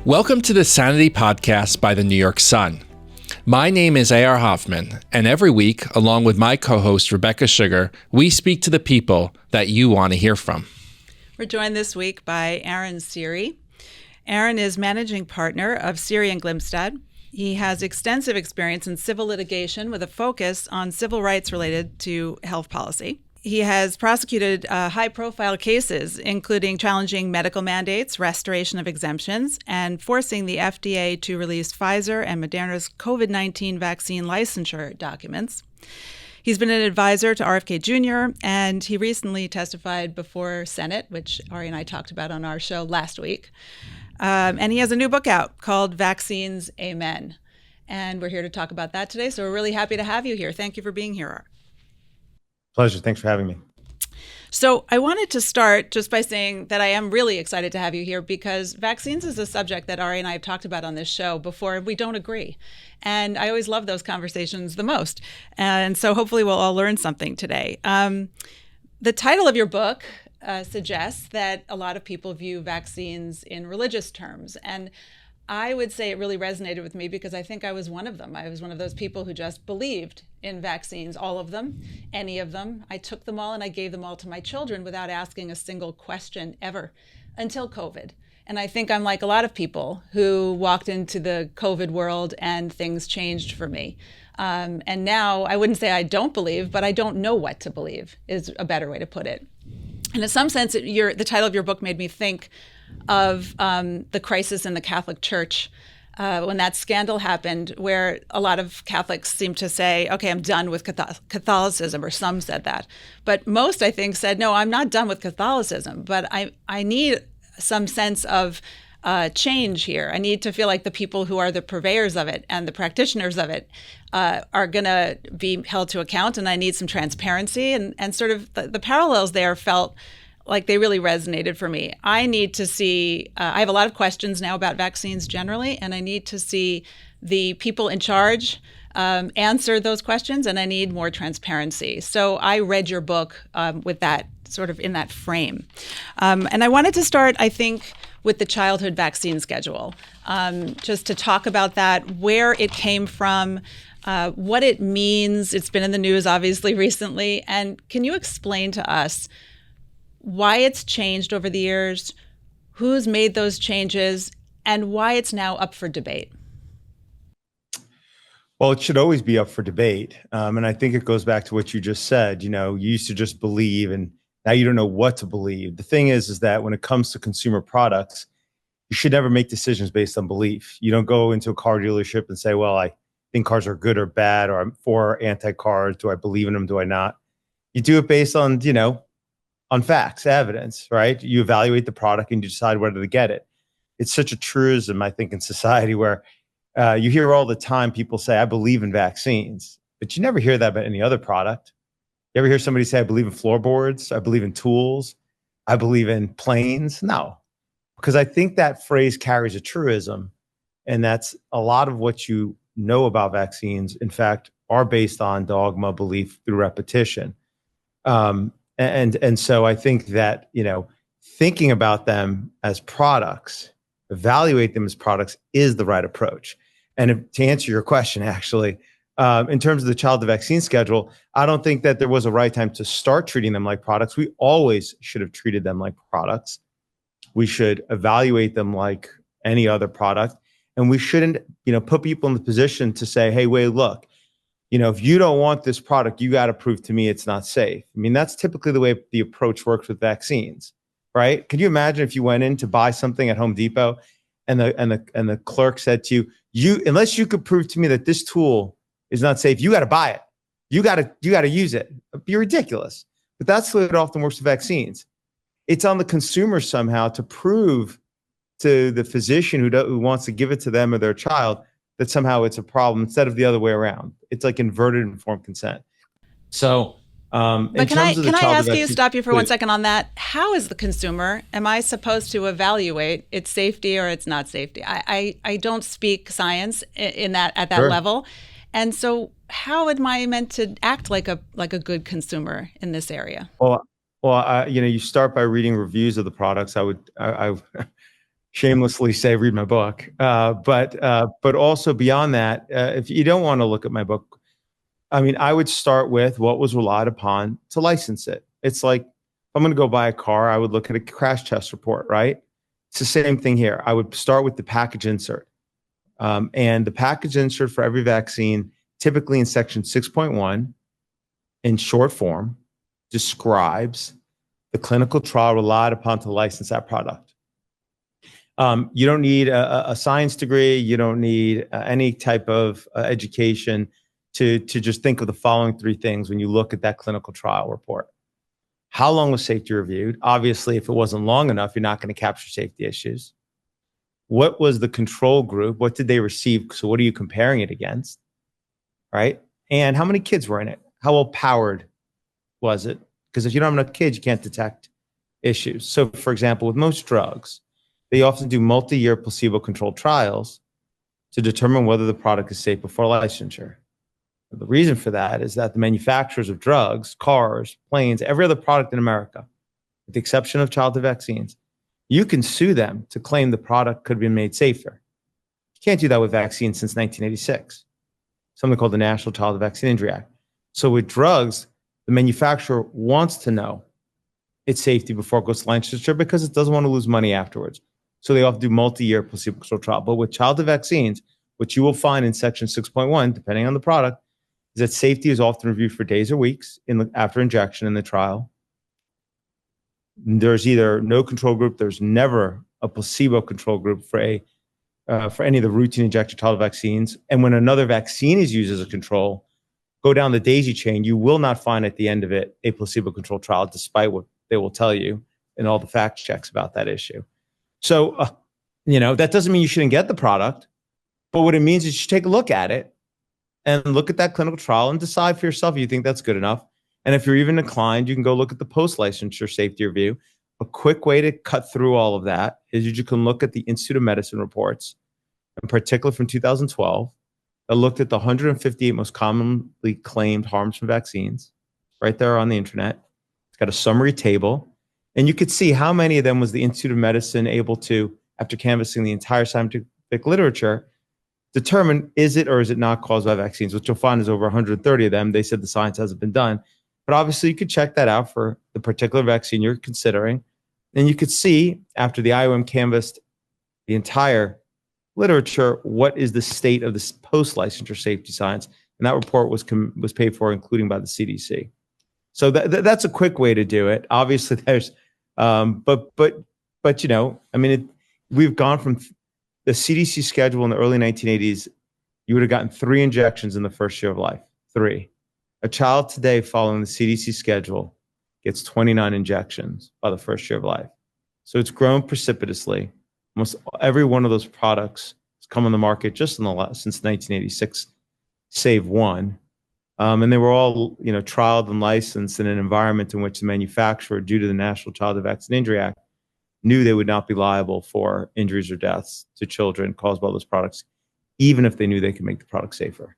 Welcome to the Sanity podcast by the New York Sun. My name is A.R. Hoffman, and every week, along with my co-host Rebecca Sugar, we speak to the people that you want to hear from. We're joined this week by Aaron Siri. Aaron is managing partner of Siri and Glimstad. He has extensive experience in civil litigation with a focus on civil rights related to health policy. He has prosecuted high-profile cases, including challenging medical mandates, restoration of exemptions, and forcing the FDA to release Pfizer and Moderna's COVID-19 vaccine licensure documents. He's been an advisor to RFK Jr., and he recently testified before Senate, which Ari and I talked about on our show last week. And he has a new book out called Vaccines, Amen. And we're here to talk about that today, so we're really happy to have you here. Thank you for being here. Pleasure. Thanks for having me. So I wanted to start just by saying that I am really excited to have you here because vaccines is a subject that Ari and I have talked about on this show before. We don't agree. And I always love those conversations the most. And so hopefully we'll all learn something today. The title of your book suggests that a lot of people view vaccines in religious terms. And I would say it really resonated with me because I think I was one of them. I was one of those people who just believed in vaccines, all of them, any of them. I took them all and I gave them all to my children without asking a single question ever until COVID. And I think I'm like a lot of people who walked into the COVID world and things changed for me. And now I wouldn't say I don't believe, but I don't know what to believe is a better way to put it. And in some sense, the title of your book made me think of the crisis in the Catholic Church when that scandal happened, where a lot of Catholics seemed to say, okay, I'm done with Catholicism, or some said that. But most, I think, said, no, I'm not done with Catholicism, but I need some sense of change here. I need to feel like the people who are the purveyors of it and the practitioners of it are going to be held to account, and I need some transparency. And sort of the parallels there felt like they really resonated for me. I need to see, I have a lot of questions now about vaccines generally, and I need to see the people in charge answer those questions, and I need more transparency. So I read your book with that sort of in that frame. And I wanted to start, I think, with the childhood vaccine schedule, just to talk about that, where it came from, what it means. It's been in the news, obviously, recently. And can you explain to us why it's changed over the years, who's made those changes, and why it's now up for debate? Well, it should always be up for debate. And I think it goes back to what you just said. You know, you used to just believe, and now you don't know what to believe. The thing is that when it comes to consumer products, you should never make decisions based on belief. You don't go into a car dealership and say, well, I think cars are good or bad, or I'm for or anti-cars. Do I believe in them? Do I not? You do it based on, on facts, evidence, right? You evaluate the product and you decide whether to get it. It's such a truism, I think, in society where you hear all the time people say, I believe in vaccines, but you never hear that about any other product. You ever hear somebody say, I believe in floorboards, I believe in tools, I believe in planes? No, because I think that phrase carries a truism, and that's a lot of what you know about vaccines, in fact, are based on dogma, belief through repetition. And so I think that, thinking about them as products, evaluate them as products is the right approach. And to answer your question, actually, in terms of the child vaccine schedule, I don't think that there was a right time to start treating them like products. We always should have treated them like products. We should evaluate them like any other product. And we shouldn't, put people in the position to say, hey, wait, look, if you don't want this product, you got to prove to me it's not safe. I mean, that's typically the way the approach works with vaccines, right? Can you imagine if you went in to buy something at Home Depot and the clerk said to you, unless you could prove to me that this tool is not safe, you got to buy it. You got to use it. It'd be ridiculous. But that's the way it often works with vaccines. It's on the consumer somehow to prove to the physician who wants to give it to them or their child that somehow it's a problem, instead of the other way around. It's like inverted informed consent. So, but can I ask you, stop you for 1 second on that? How is the consumer, am I supposed to evaluate its safety or its not safety? I don't speak science in that at that Sure. level. And so how am I meant to act like a good consumer in this area? Well, you start by reading reviews of the products. shamelessly say, read my book. But also beyond that, if you don't want to look at my book, I mean, I would start with what was relied upon to license it. It's like, if I'm going to go buy a car, I would look at a crash test report, right? It's the same thing here. I would start with the package insert. And the package insert for every vaccine, typically in section 6.1, in short form, describes the clinical trial relied upon to license that product. You don't need a science degree. You don't need any type of education to just think of the following three things when you look at that clinical trial report. How long was safety reviewed? Obviously, if it wasn't long enough, you're not going to capture safety issues. What was the control group? What did they receive? So what are you comparing it against, right? And how many kids were in it? How well powered was it? Because if you don't have enough kids, you can't detect issues. So for example, with most drugs, they often do multi-year placebo-controlled trials to determine whether the product is safe before licensure. The reason for that is that the manufacturers of drugs, cars, planes, every other product in America, with the exception of childhood vaccines, you can sue them to claim the product could have been made safer. You can't do that with vaccines since 1986, something called the National Childhood Vaccine Injury Act. So with drugs, the manufacturer wants to know its safety before it goes to licensure because it doesn't want to lose money afterwards. So they often do multi-year placebo-controlled trial. But with childhood vaccines, what you will find in section 6.1, depending on the product, is that safety is often reviewed for days or weeks after injection in the trial. There's either no control group. There's never a placebo control group for any of the routine injection childhood vaccines. And when another vaccine is used as a control, go down the daisy chain, you will not find at the end of it a placebo-controlled trial, despite what they will tell you in all the fact checks about that issue. So, that doesn't mean you shouldn't get the product, but what it means is you should take a look at it and look at that clinical trial and decide for yourself if you think that's good enough. And if you're even inclined, you can go look at the post-licensure safety review. A quick way to cut through all of that is you can look at the Institute of Medicine reports, in particular from 2012, that looked at the 158 most commonly claimed harms from vaccines, right there on the internet. It's got a summary table. And you could see how many of them was the Institute of Medicine able to, after canvassing the entire scientific literature, determine is it or is it not caused by vaccines, which you'll find is over 130 of them. They said the science hasn't been done. But obviously, you could check that out for the particular vaccine you're considering. And you could see, after the IOM canvassed the entire literature, what is the state of this post-licensure safety science. And that report was paid for, including by the CDC. So that's a quick way to do it. Obviously, there's, we've gone from the CDC schedule in the early 1980s. You would have gotten 3 injections in the first year of life. 3. A child today following the CDC schedule gets 29 injections by the first year of life. So it's grown precipitously. Almost every one of those products has come on the market just since 1986, save one. And they were all, trialed and licensed in an environment in which the manufacturer, due to the National Childhood Vaccine Injury Act, knew they would not be liable for injuries or deaths to children caused by those products, even if they knew they could make the product safer.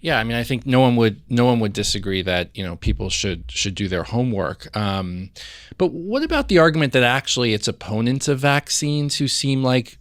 Yeah, I mean, I think no one would disagree that people should do their homework. But what about the argument that actually it's opponents of vaccines who seem like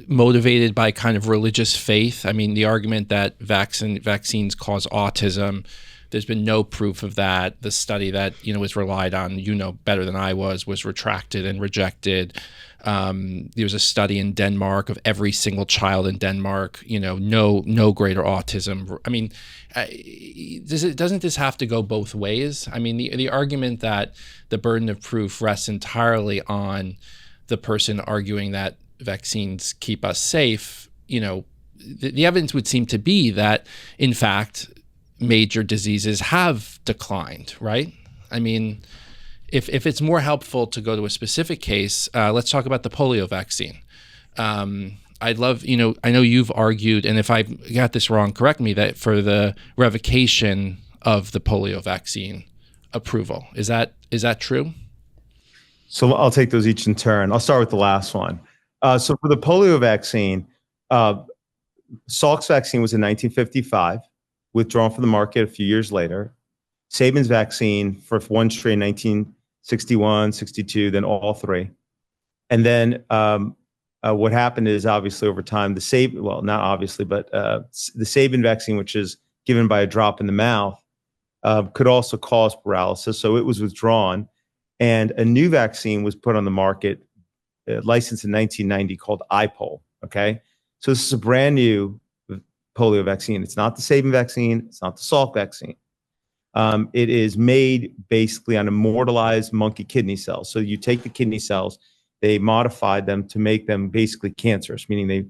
motivated by kind of religious faith? I mean, the argument that vaccines cause autism, there's been no proof of that. The study that was relied on, better than I was retracted and rejected. There was a study in Denmark of every single child in Denmark, no greater autism. I mean, doesn't this have to go both ways? I mean, the argument that the burden of proof rests entirely on the person arguing that vaccines keep us safe, the evidence would seem to be that, in fact, major diseases have declined, right? I mean, if it's more helpful to go to a specific case, let's talk about the polio vaccine. I'd love, I know you've argued, and if I got this wrong, correct me, that for the revocation of the polio vaccine approval. Is that true? So I'll take those each in turn. I'll start with the last one. So for the polio vaccine, Salk's vaccine was in 1955, withdrawn from the market a few years later. Sabin's vaccine for one strain, 1961, 62, then all 3. And then what happened is obviously over time, not obviously, but the Sabin vaccine, which is given by a drop in the mouth, could also cause paralysis. So it was withdrawn. And a new vaccine was put on the market, licensed in 1990, called iPol. Okay. So this is a brand new polio vaccine. It's not the Sabin vaccine. It's not the Salk vaccine. It is made basically on immortalized monkey kidney cells. So you take the kidney cells, they modified them to make them basically cancerous, meaning they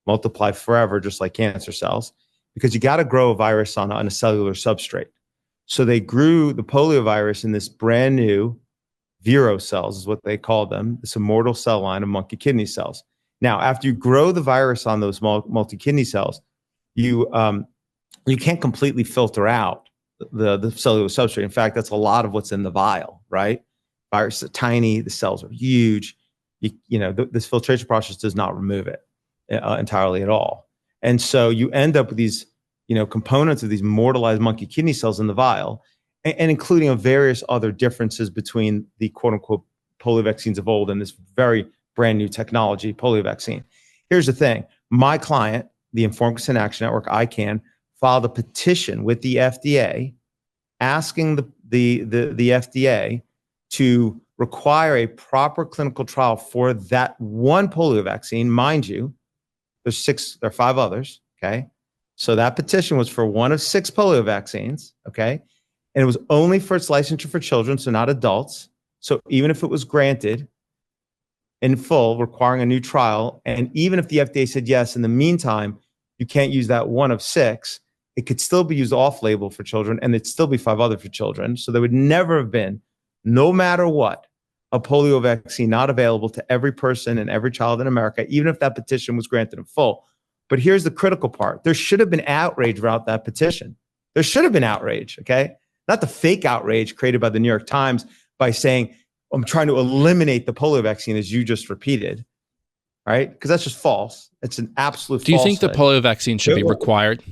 multiply forever, just like cancer cells, because you got to grow a virus on a cellular substrate. So they grew the polio virus in this brand new vero cells, is what they call them, this immortal cell line of monkey kidney cells. Now, after you grow the virus on those multi-kidney cells, you can't completely filter out the cellular substrate. In fact, that's a lot of what's in the vial, right? Viruses are tiny, the cells are huge. This filtration process does not remove it entirely at all. And so you end up with these, components of these immortalized monkey kidney cells in the vial, and including various other differences between the quote unquote polio vaccines of old and this very brand new technology polio vaccine. Here's the thing. My client, the Informed Consent Action Network, ICANN, filed a petition with the FDA asking the FDA to require a proper clinical trial for that one polio vaccine. Mind you, there are 5 others, okay? So that petition was for one of 6 polio vaccines, okay? And it was only for its licensure for children, so not adults. So even if it was granted in full, requiring a new trial, and even if the FDA said yes, in the meantime, you can't use that one of 6, it could still be used off-label for children, and it'd still be 5 other for children. So there would never have been, no matter what, a polio vaccine not available to every person and every child in America, even if that petition was granted in full. But here's the critical part. There should have been outrage about that petition. There should have been outrage, okay? Not the fake outrage created by the New York Times by saying, I'm trying to eliminate the polio vaccine, as you just repeated, right? Because that's just false. It's an absolute falsehood. Do you think the polio vaccine should be required?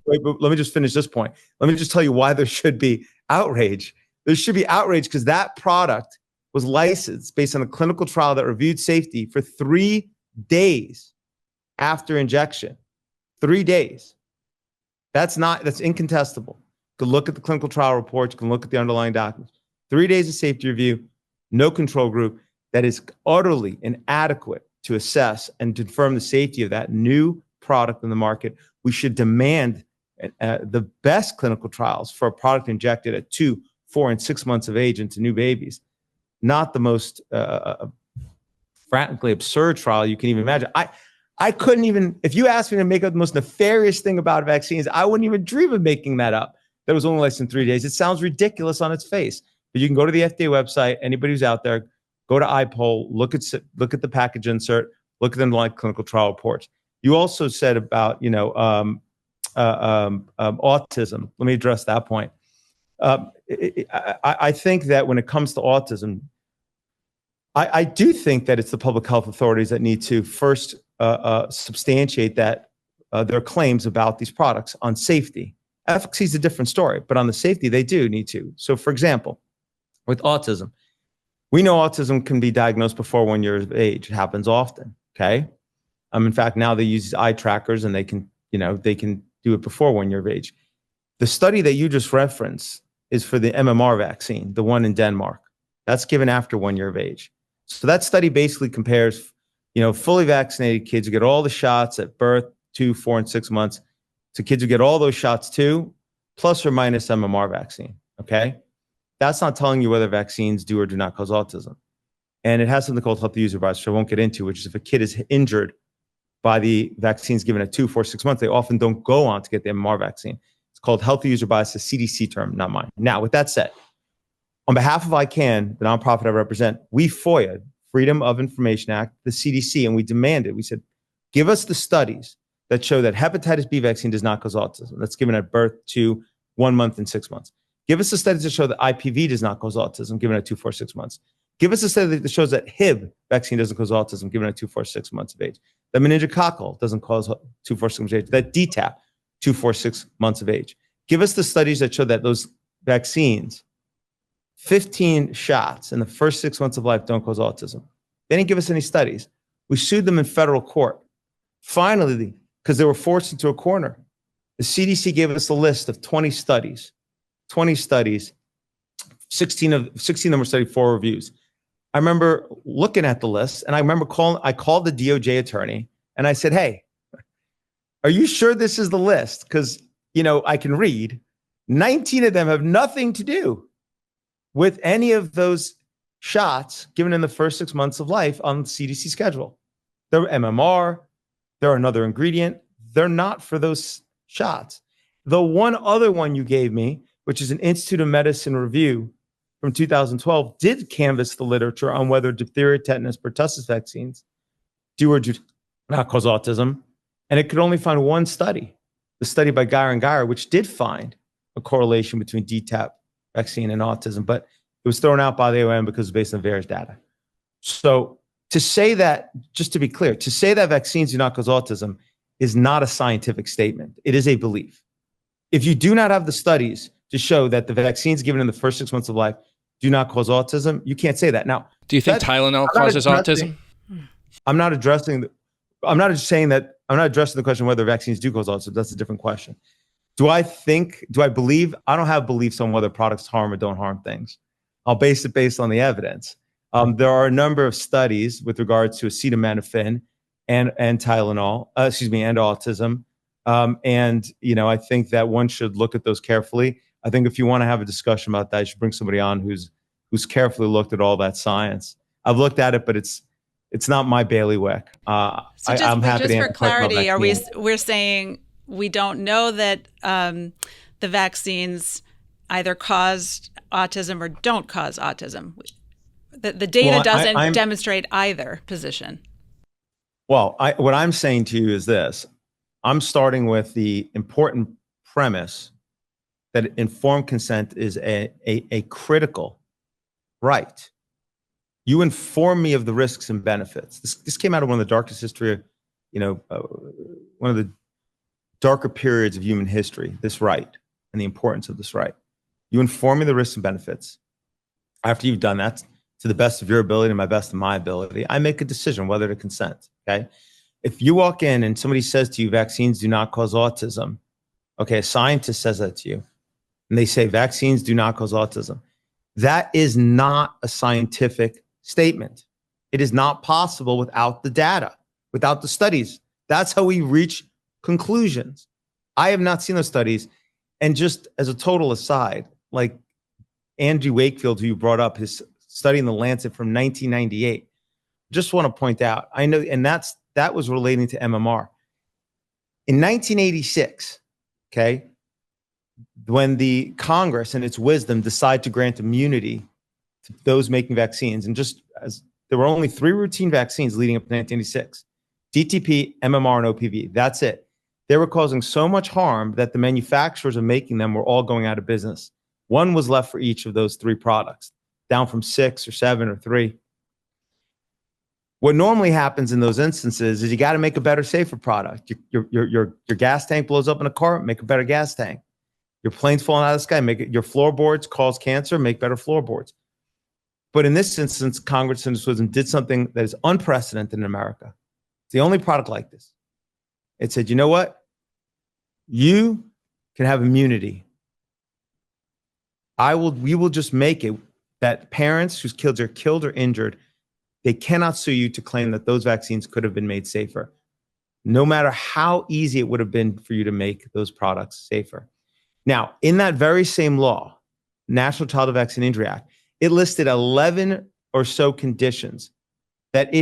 Wait, but let me just finish this point. Let me just tell you why there should be outrage. There should be outrage because that product was licensed based on a clinical trial that reviewed safety for 3 days after injection. 3 days. That's incontestable. You can look at the clinical trial reports. You can look at the underlying documents. 3 days of safety review, no control group. That is utterly inadequate to assess and confirm the safety of that new product in the market. We should demand the best clinical trials for a product injected at 2, 4, and 6 months of age into new babies, not the most frankly absurd trial you can even imagine. I couldn't even, if you asked me to make up the most nefarious thing about vaccines, I wouldn't even dream of making that up. That was only less than 3 days. It sounds ridiculous on its face, but you can go to the FDA website. Anybody who's out there, go to iPol, look at the package insert, look at them like clinical trial reports. You also said about, autism. Let me address that point. I think that when it comes to autism, I do think that it's the public health authorities that need to first substantiate that their claims about these products on safety. Efficacy is a different story, but on the safety, they do need to. So, for example, with autism, we know autism can be diagnosed before 1 year of age. It happens often. Okay. In fact, now they use eye trackers and they can do it before 1 year of age. The study that you just referenced is for the MMR vaccine, the one in Denmark. That's given after 1 year of age. So that study basically compares, fully vaccinated kids who get all the shots at birth, 2, 4, and 6 months, to kids who get all those shots too, plus or minus MMR vaccine. Okay. That's not telling you whether vaccines do or do not cause autism. And it has something called healthy user bias, which I won't get into, which is if a kid is injured by the vaccines given at 2, 4, 6 months, they often don't go on to get the MMR vaccine. It's called healthy user bias, a CDC term, not mine. Now, with that said, on behalf of ICANN, the nonprofit I represent, we FOIA'd, Freedom of Information Act, the CDC, and we demanded, we said, give us the studies that show that hepatitis B vaccine does not cause autism. That's given at birth, 2, 1 month, and 6 months. Give us the studies that show that IPV does not cause autism, given at 2, 4, 6 months. Give us a study that shows that Hib vaccine doesn't cause autism, given at 2, 4, 6 months of age. That meningococcal doesn't cause 2, 4, 6 months of age. That DTaP, 2, 4, 6 months of age. Give us the studies that show that those vaccines, 15 shots in the first 6 months of life, don't cause autism. They didn't give us any studies. We sued them in federal court. Finally, because they were forced into a corner, the CDC gave us a list of 20 studies, 16 of them were studied, 4 reviews. I remember looking at the list, and I called the DOJ attorney, and I said, hey, are you sure this is the list? Because, I can read. 19 of them have nothing to do with any of those shots given in the first 6 months of life on the CDC schedule. They're MMR, they're another ingredient. They're not for those shots. The one other one you gave me, which is an Institute of Medicine review from 2012, did canvass the literature on whether diphtheria, tetanus, pertussis vaccines do or do not cause autism. And it could only find one study, the study by Geyer and Geyer, which did find a correlation between DTaP vaccine and autism, but it was thrown out by the OM because it's based on various data. So to say that, just to be clear, to say that vaccines do not cause autism is not a scientific statement. It is a belief. If you do not have the studies to show that the vaccines given in the first 6 months of life do not cause autism, you can't say that. Now, do you think Tylenol causes autism? I'm not addressing the question whether vaccines do cause autism. That's a different question. Do I believe? I don't have beliefs on whether products harm or don't harm things. I'll base it based on the evidence. There are a number of studies with regards to acetaminophen and Tylenol, and autism. I think that one should look at those carefully. I think if you want to have a discussion about that, you should bring somebody on who's carefully looked at all that science. I've looked at it, but it's not my bailiwick. I'm happy just for clarity, we're saying we don't know that the vaccines either cause autism or don't cause autism. The data doesn't demonstrate either position. Well, what I'm saying to you is this. I'm starting with the important premise that informed consent is a critical right. You inform me of the risks and benefits. This came out of one of the darkest history, one of the darker periods of human history, this right and the importance of this right. You inform me the risks and benefits. After you've done that, to the best of your ability and my best of my ability, I make a decision whether to consent, okay? If you walk in and somebody says to you, vaccines do not cause autism, okay, a scientist says that to you, and they say vaccines do not cause autism, that is not a scientific statement. It is not possible without the data, without the studies. That's how we reach conclusions. I have not seen those studies. And just as a total aside, like Andrew Wakefield, who you brought up, his study in the Lancet from 1998, just want to point out, I know, and that was relating to MMR. In 1986, okay, when the Congress in its wisdom decided to grant immunity to those making vaccines, and just as there were only 3 routine vaccines leading up to 1986, DTP, MMR, and OPV, that's it. They were causing so much harm that the manufacturers of making them were all going out of business. One was left for each of those 3 products, down from 6 or 7 or 3. What normally happens in those instances is you got to make a better, safer product. Your gas tank blows up in a car, make a better gas tank. Your plane's falling out of the sky, your floorboards cause cancer, make better floorboards. But in this instance, Congress in its wisdom did something that is unprecedented in America. It's the only product like this. It said, you know what? You can have immunity. We will just make it that parents whose kids are killed or injured, they cannot sue you to claim that those vaccines could have been made safer, no matter how easy it would have been for you to make those products safer. Now, in that very same law, National Child Vaccine Injury Act, it listed 11 or so conditions that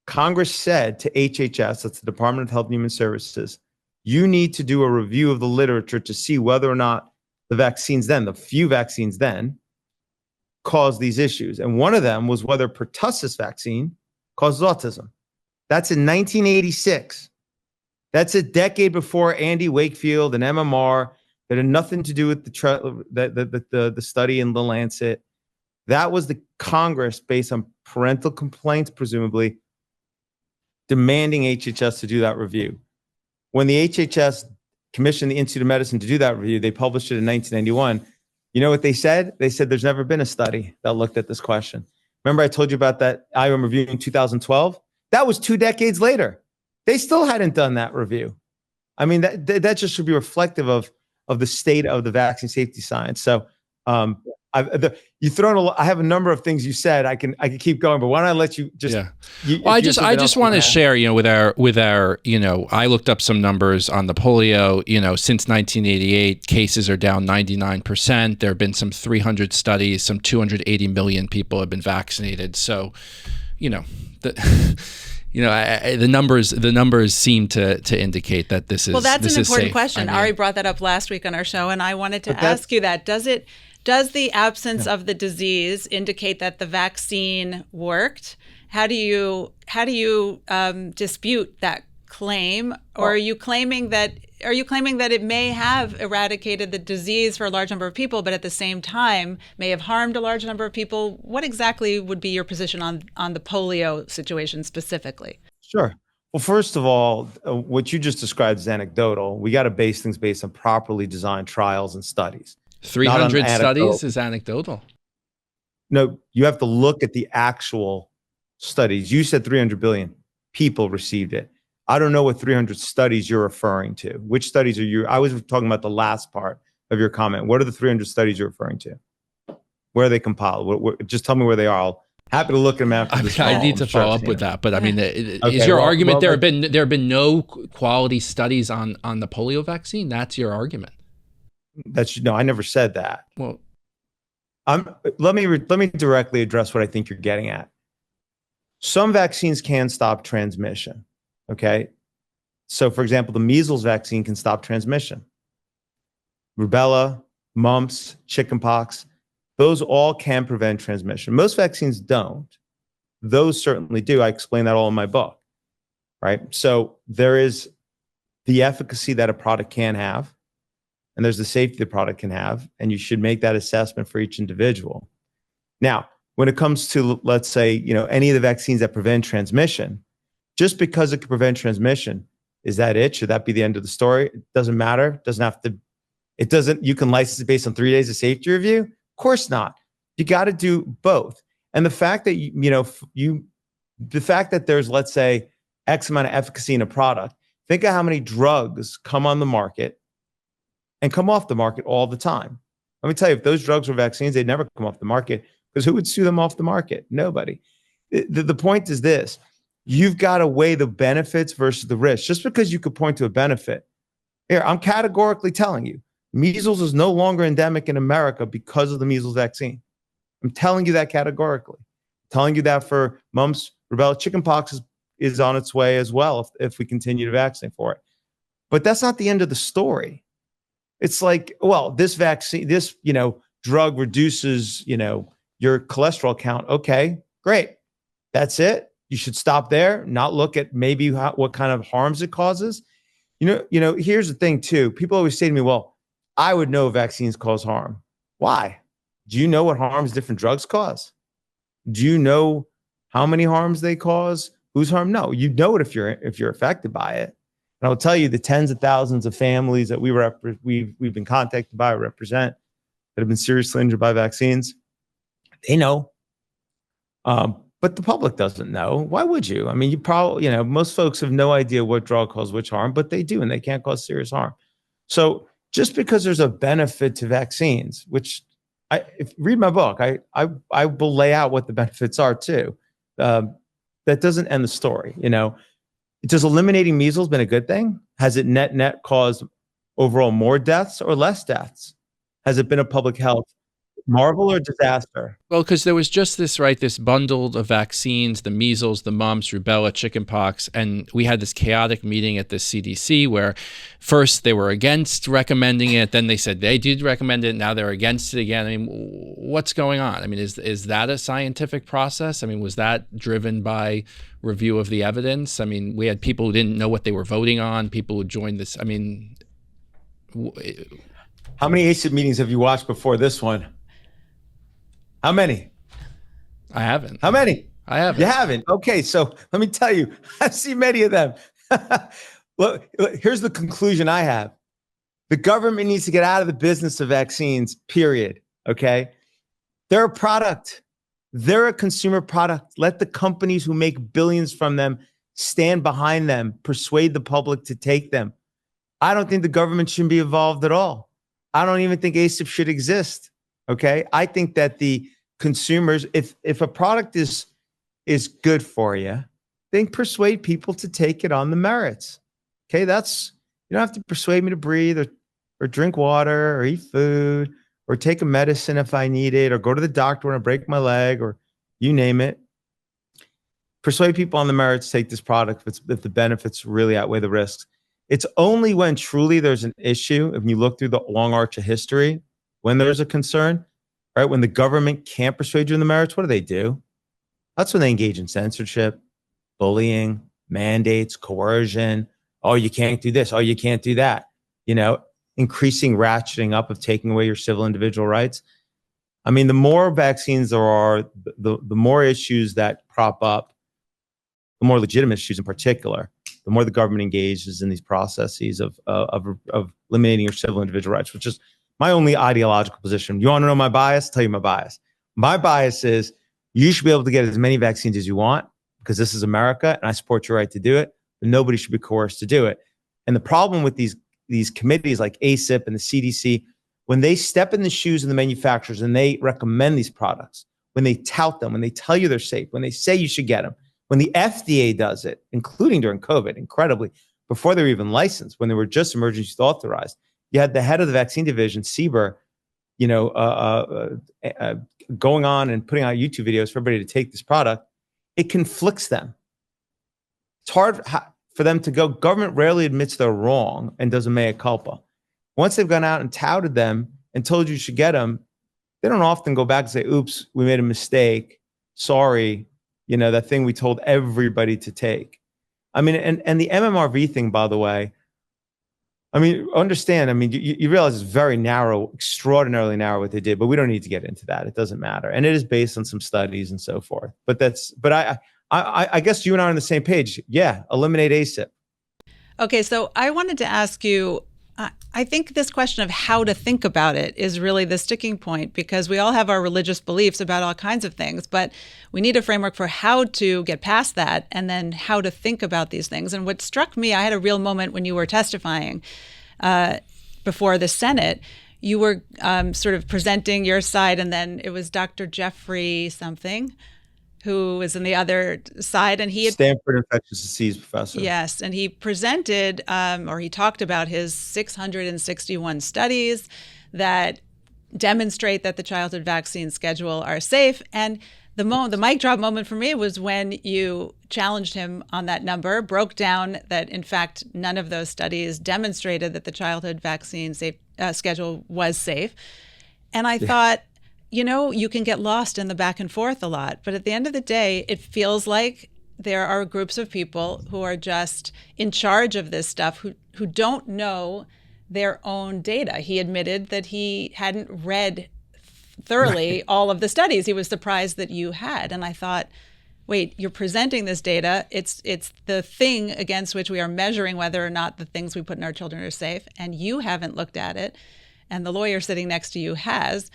Congress said to HHS, that's the Department of Health and Human Services, you need to do a review of the literature to see whether or not the few vaccines then, cause these issues. And one of them was whether pertussis vaccine causes autism. That's in 1986. That's a decade before Andy Wakefield and MMR that had nothing to do with the study in the Lancet. That was the Congress, based on parental complaints, presumably, demanding HHS to do that review. When the HHS commissioned the Institute of Medicine to do that review, they published it in 1991. You know what they said? They said there's never been a study that looked at this question. Remember I told you about that IOM review in 2012? That was 2 decades later. They still hadn't done that review. I mean, that just should be reflective of the state of the vaccine safety science. So you thrown a lot. I have a number of things you said. I can keep going, but why don't I let you just? Yeah. Well, I just want to share, with our, I looked up some numbers on the polio. Since 1988, cases are down 99%. There have been some 300 studies. Some 280 million people have been vaccinated. So, the numbers seem to indicate that this is well. That's an important safe. question. Ari brought that up last week on our show, and I wanted to ask you that. Does the absence of the disease indicate that the vaccine worked? How do you dispute that claim, or are you claiming that it may have eradicated the disease for a large number of people, but at the same time may have harmed a large number of people? What exactly would be your position on the polio situation specifically? Sure. Well, first of all, what you just described is anecdotal. We got to base things based on properly designed trials and studies. 300 studies is anecdotal. No, you have to look at the actual studies. You said 300 billion people received it. I don't know what 300 studies you're referring to. Which studies are you? I was talking about the last part of your comment. What are the 300 studies you're referring to? Where are they compiled? Just tell me where they are. Happy to look at them after this. I need to follow up with that, but I mean, is your argument there have been no quality studies on the polio vaccine? That's your argument. No, I never said that. Well, let me directly address what I think you're getting at. Some vaccines can stop transmission. Okay, so for example, the measles vaccine can stop transmission. Rubella, mumps, chickenpox, those all can prevent transmission. Most vaccines don't. Those certainly do. I explain that all in my book. Right. So there is the efficacy that a product can have, and there's the safety the product can have, and you should make that assessment for each individual. Now, when it comes to, let's say, any of the vaccines that prevent transmission, just because it can prevent transmission, is that it? Should that be the end of the story? It doesn't matter. You can license it based on 3 days of safety review? Of course not. You got to do both. And the fact that the fact that there's, let's say, X amount of efficacy in a product, think of how many drugs come on the market and come off the market all the time. Let me tell you, if those drugs were vaccines, they'd never come off the market, because who would sue them off the market? Nobody. The point is this: you've got to weigh the benefits versus the risks. Just because you could point to a benefit, here, I'm categorically telling you, measles is no longer endemic in America because of the measles vaccine. I'm telling you that categorically. I'm telling you that for mumps, rubella, chickenpox is on its way as well if we continue to vaccinate for it. But that's not the end of the story. It's like, well, this vaccine, this, drug reduces, your cholesterol count. Okay, great. That's it. You should stop there, not look at maybe what kind of harms it causes. Here's the thing too. People always say to me, well, I would know vaccines cause harm. Why? Do you know what harms different drugs cause? Do you know how many harms they cause? Who's harmed? No, you know it if you're affected by it. And I'll tell you, the tens of thousands of families that we've been contacted by, represent, that have been seriously injured by vaccines, they know. But the public doesn't know. Why would you? I mean, you probably, most folks have no idea what drug causes which harm, but they do, and they can't cause serious harm. So just because there's a benefit to vaccines, which read my book, I will lay out what the benefits are too. That doesn't end the story. Does eliminating measles been a good thing? Has it net caused overall more deaths or less deaths? Has it been a public health marvel or disaster? Well, because there was just this bundle of vaccines, the measles, the mumps, rubella, chickenpox, and we had this chaotic meeting at the CDC where first they were against recommending it, then they said they did recommend it, now they're against it again. I mean, what's going on? I mean, is that a scientific process? I mean, was that driven by review of the evidence? I mean, we had people who didn't know what they were voting on, people who joined this. I mean, how many ACIP meetings have you watched before this one? How many? I haven't. How many? I haven't. You haven't? Okay, so let me tell you, I've seen many of them. Look, here's the conclusion I have. The government needs to get out of the business of vaccines, period. Okay? They're a product. They're a consumer product. Let the companies who make billions from them stand behind them, persuade the public to take them. I don't think the government shouldn't be involved at all. I don't even think ASIP should exist. Okay. I think that the consumers, if a product is good for you, then persuade people to take it on the merits. Okay. You don't have to persuade me to breathe or drink water or eat food or take a medicine if I need it or go to the doctor when I break my leg or you name it. Persuade people on the merits to take this product if the benefits really outweigh the risks. It's only when truly there's an issue, if you look through the long arch of history, when there's a concern, right? When the government can't persuade you in the merits, what do? That's when they engage in censorship, bullying, mandates, coercion. Oh, you can't do this. Oh, you can't do that. Increasing ratcheting up of taking away your civil individual rights. I mean, the more vaccines there are, the more issues that crop up, the more legitimate issues in particular, the more the government engages in these processes of eliminating your civil individual rights, which is my only ideological position. You want to know my bias? I'll tell you my bias. My bias is you should be able to get as many vaccines as you want because this is America and I support your right to do it, but nobody should be coerced to do it. And the problem with these committees like ASIP and the CDC, when they step in the shoes of the manufacturers and they recommend these products, when they tout them, when they tell you they're safe, when they say you should get them, when the FDA does it, including during COVID, incredibly, before they were even licensed, when they were just emergency use authorized, you had the head of the vaccine division, Sieber, going on and putting out YouTube videos for everybody to take this product. It conflicts them. It's hard for them to go. Government rarely admits they're wrong and does a mea culpa. Once they've gone out and touted them and told you should get them, they don't often go back and say, oops, we made a mistake. Sorry. That thing we told everybody to take. I mean, and the MMRV thing, by the way, I mean, understand, I mean, you realize it's very narrow, extraordinarily narrow what they did, but we don't need to get into that. It doesn't matter. And it is based on some studies and so forth. But I guess you and I are on the same page. Yeah, eliminate ASIP. Okay, so I wanted to ask you, I think this question of how to think about it is really the sticking point because we all have our religious beliefs about all kinds of things, but we need a framework for how to get past that and then how to think about these things. And what struck me, I had a real moment when you were testifying before the Senate. You were sort of presenting your side, and then it was Dr. Jeffrey something who was on the other side, and he had Stanford infectious disease professor. Yes, and he presented or he talked about his 661 studies that demonstrate that the childhood vaccine schedule are safe. And the mic drop moment for me was when you challenged him on that number, broke down that in fact none of those studies demonstrated that the childhood vaccine schedule was safe. And I thought, you can get lost in the back and forth a lot, but at the end of the day, it feels like there are groups of people who are just in charge of this stuff who don't know their own data. He admitted that he hadn't read thoroughly all of the studies. He was surprised that you had. And I thought, wait, you're presenting this data. It's the thing against which we are measuring whether or not the things we put in our children are safe, and you haven't looked at it, and the lawyer sitting next to you has.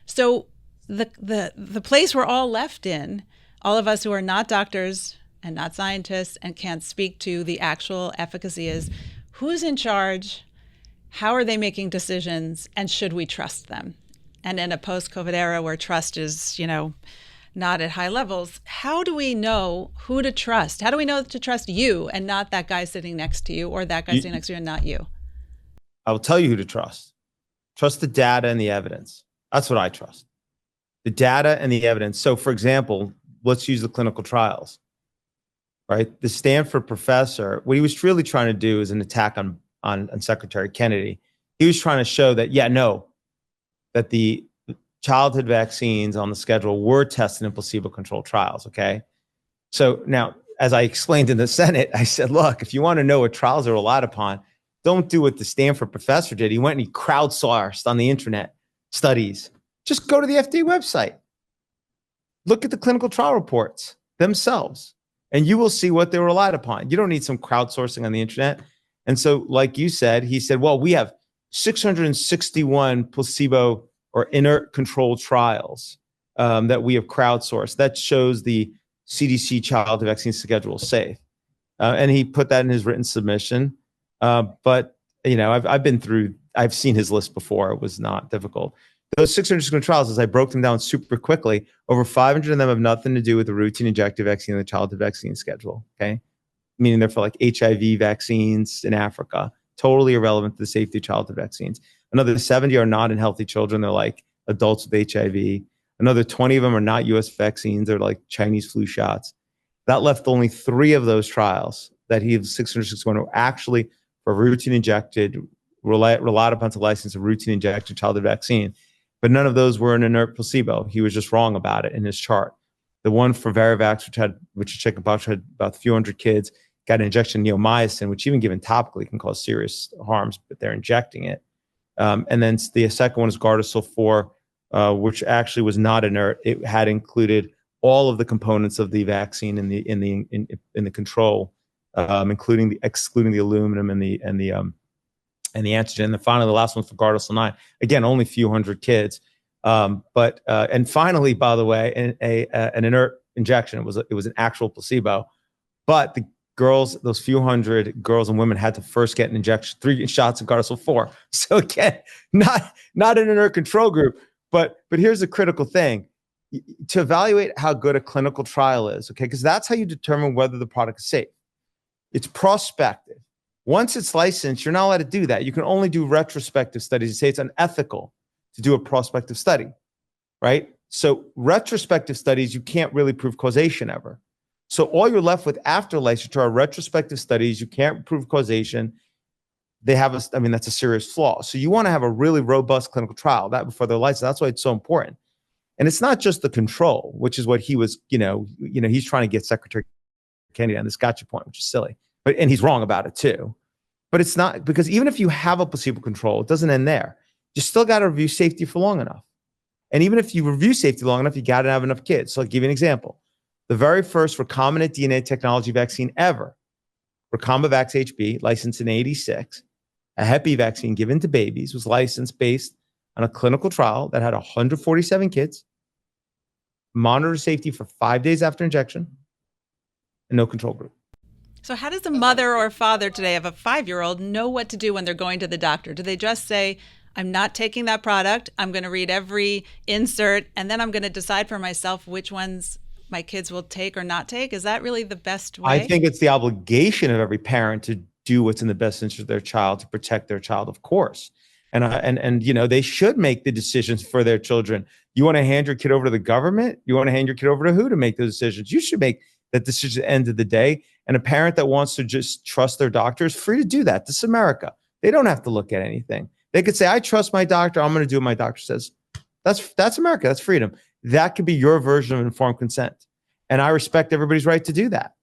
So the place we're all left in, all of us who are not doctors and not scientists and can't speak to the actual efficacy, is who's in charge, how are they making decisions, and should we trust them? And in a post-COVID era where trust is, not at high levels, how do we know who to trust? How do we know to trust you and not that guy sitting next to you, or that guy sitting next to you and not you? I will tell you who to trust. Trust the data and the evidence. That's what I trust. The data and the evidence. So for example, let's use the clinical trials, right? The Stanford professor, what he was really trying to do is an attack on Secretary Kennedy. He was trying to show that, that the childhood vaccines on the schedule were tested in placebo-controlled trials, okay? So now, as I explained in the Senate, I said, look, if you want to know what trials are relied upon, don't do what the Stanford professor did. He went and he crowdsourced on the internet studies. Just go to the FDA website. Look at the clinical trial reports themselves, and you will see what they relied upon. You don't need some crowdsourcing on the internet. And so, like you said, he said, well, we have 661 placebo or inert controlled trials. that we have crowdsourced that shows the CDC child vaccine schedule safe. And he put that in his written submission. But, I've seen his list before. It was not difficult. Those 600 clinical trials, as I broke them down super quickly, over 500 of them have nothing to do with the routine injective vaccine and the childhood vaccine schedule. Okay. Meaning they're for like HIV vaccines in Africa, totally irrelevant to the safety of childhood vaccines. Another 70 are not in healthy children. They're like adults with HIV. Another 20 of them are not US vaccines. They're like Chinese flu shots. That left only 3 of those trials that he had 661 were actually for routine injected, relied upon to license a routine injected childhood vaccine. But none of those were an inert placebo. He was just wrong about it in his chart. The one for Varivax, which is chickenpox, had about a few hundred kids, got an injection of neomycin, which even given topically can cause serious harms, but they're injecting it. And then the second one is Gardasil 4, which actually was not inert. It had included all of the components of the vaccine in the control, excluding the aluminum and the antigen. And then finally, the last one for Gardasil 9. Again, only a few hundred kids. And finally, by the way, an inert injection. It was an actual placebo. But the girls, those few hundred girls and women had to first get an injection, 3 shots of Gardasil 4. So again, not an inert control group. But here's the critical thing. To evaluate how good a clinical trial is, okay, because that's how you determine whether the product is safe. It's prospective. Once it's licensed, you're not allowed to do that. You can only do retrospective studies. You say it's unethical to do a prospective study, right? So retrospective studies, you can't really prove causation ever. So all you're left with after licensure are retrospective studies. You can't prove causation. That's a serious flaw. So you want to have a really robust clinical trial that before they're licensed. That's why it's so important. And it's not just the control, which is what he was, he's trying to get Secretary Kennedy on this gotcha point, which is silly. And he's wrong about it too. But it's not, because even if you have a placebo control, it doesn't end there. You still got to review safety for long enough. And even if you review safety long enough, you got to have enough kids. So I'll give you an example. The very first recombinant DNA technology vaccine ever, Recombavax HB, licensed in 86, a Hep B vaccine given to babies, was licensed based on a clinical trial that had 147 kids, monitored safety for 5 days after injection, and no control group. So how does a mother or father today of a 5-year-old know what to do when they're going to the doctor? Do they just say, I'm not taking that product, I'm going to read every insert, and then I'm going to decide for myself which ones my kids will take or not take? Is that really the best way? I think it's the obligation of every parent to do what's in the best interest of their child, to protect their child, of course. And they should make the decisions for their children. You want to hand your kid over to the government? You want to hand your kid over to who to make those decisions? You should make that decision at the end of the day. And a parent that wants to just trust their doctor is free to do that. This is America. They don't have to look at anything. They could say, I trust my doctor. I'm going to do what my doctor says. That's America. That's freedom. That could be your version of informed consent. And I respect everybody's right to do that.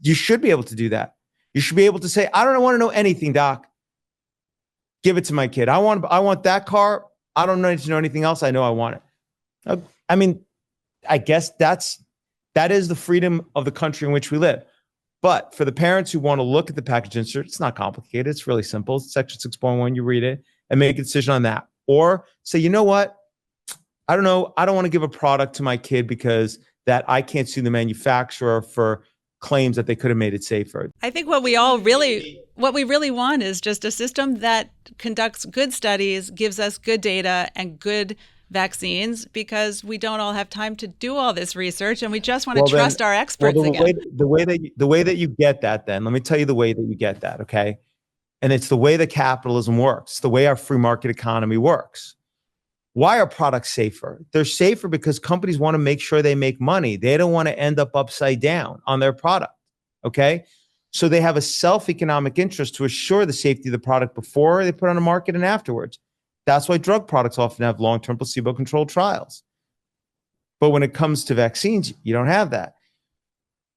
You should be able to do that. You should be able to say, I don't want to know anything, doc. Give it to my kid. I want that car. I don't need to know anything else. I know I want it. I guess that is the freedom of the country in which we live. But for the parents who want to look at the package insert, it's not complicated. It's really simple. It's Section 6.1. You read it and make a decision on that. Or say, you know what? I don't know. I don't want to give a product to my kid because that I can't sue the manufacturer for claims that they could have made it safer. I think what we really want is just a system that conducts good studies, gives us good data and good vaccines, because we don't all have time to do all this research and we just want to trust our experts again. The way that you get that, then let me tell you the way that you get that, okay? And it's the way that capitalism works. It's the way our free market economy works. Why are products safer? They're safer because companies want to make sure they make money. They don't want to end up upside down on their product, okay? So they have a self-economic interest to assure the safety of the product before they put it on the market and afterwards. That's why drug products often have long-term placebo-controlled trials. But when it comes to vaccines, you don't have that.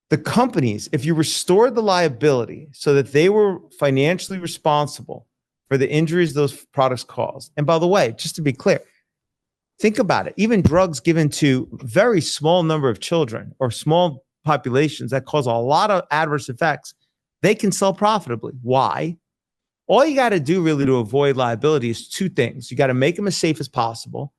The companies, if you restored the liability so that they were financially responsible for the injuries those products caused, and by the way, just to be clear, think about it. Even drugs given to very small number of children or small populations that cause a lot of adverse effects, they can sell profitably. Why? All you got to do really to avoid liability is 2 things. You got to make them as safe as possible.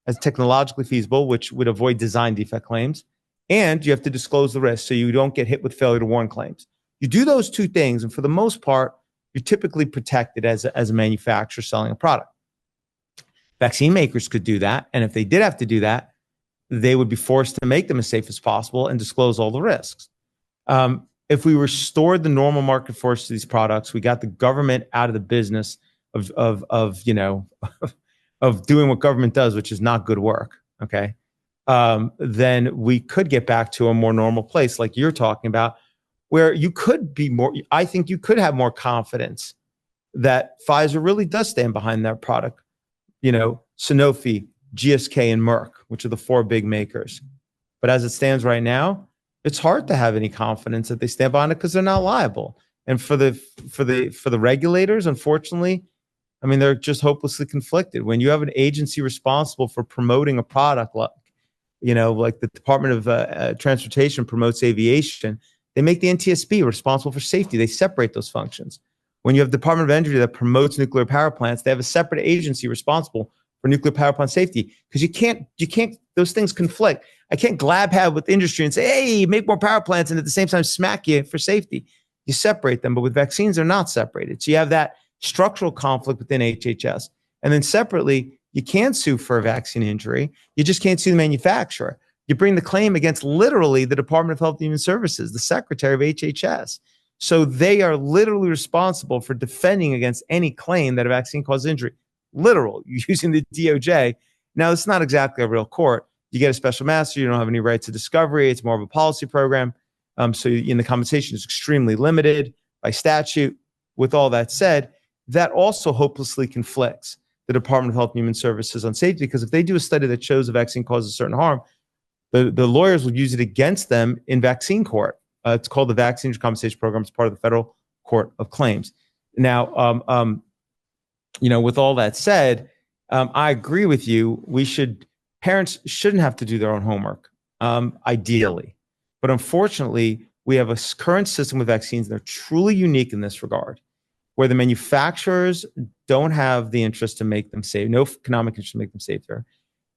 as technologically feasible, which would avoid design defect claims, and you have to disclose the risk so you don't get hit with failure to warn claims. You do those two things, and for the most part, you're typically protected as a manufacturer selling a product. Vaccine makers could do that, and if they did have to do that, they would be forced to make them as safe as possible and disclose all the risks. If we restored the normal market force to these products, we got the government out of the business of doing what government does, which is not good work. Okay, then we could get back to a more normal place, like you're talking about, where you could be more. I think you could have more confidence that Pfizer really does stand behind their product. Sanofi, GSK, and Merck, which are the four big makers. But as it stands right now, it's hard to have any confidence that they stand behind it because they're not liable. And for the regulators, unfortunately, I mean, they're just hopelessly conflicted. When you have an agency responsible for promoting a product, like the Department of Transportation promotes aviation, they make the NTSB responsible for safety. They separate those functions. When you have the Department of Energy that promotes nuclear power plants, they have a separate agency responsible for nuclear power plant safety, because you can't, those things conflict. I can't glab have with industry and say, hey, make more power plants, and at the same time smack you for safety. You separate them, but with vaccines, they're not separated. So you have that structural conflict within HHS. And then separately, you can't sue for a vaccine injury. You just can't sue the manufacturer. You bring the claim against literally the Department of Health and Human Services, the secretary of HHS. So they are literally responsible for defending against any claim that a vaccine causes injury. Literal, using the DOJ. Now, it's not exactly a real court. You get a special master. You don't have any rights to discovery. It's more of a policy program. So the compensation is extremely limited by statute. With all that said, that also hopelessly conflicts the Department of Health and Human Services on safety, because if they do a study that shows a vaccine causes certain harm, the lawyers will use it against them in vaccine court. It's called the Vaccine Compensation Program. It's part of the Federal Court of Claims. Now, with all that said, I agree with you. Parents shouldn't have to do their own homework, ideally. But unfortunately, we have a current system with vaccines that are truly unique in this regard, where the manufacturers don't have the interest to make them safe, no economic interest to make them safer.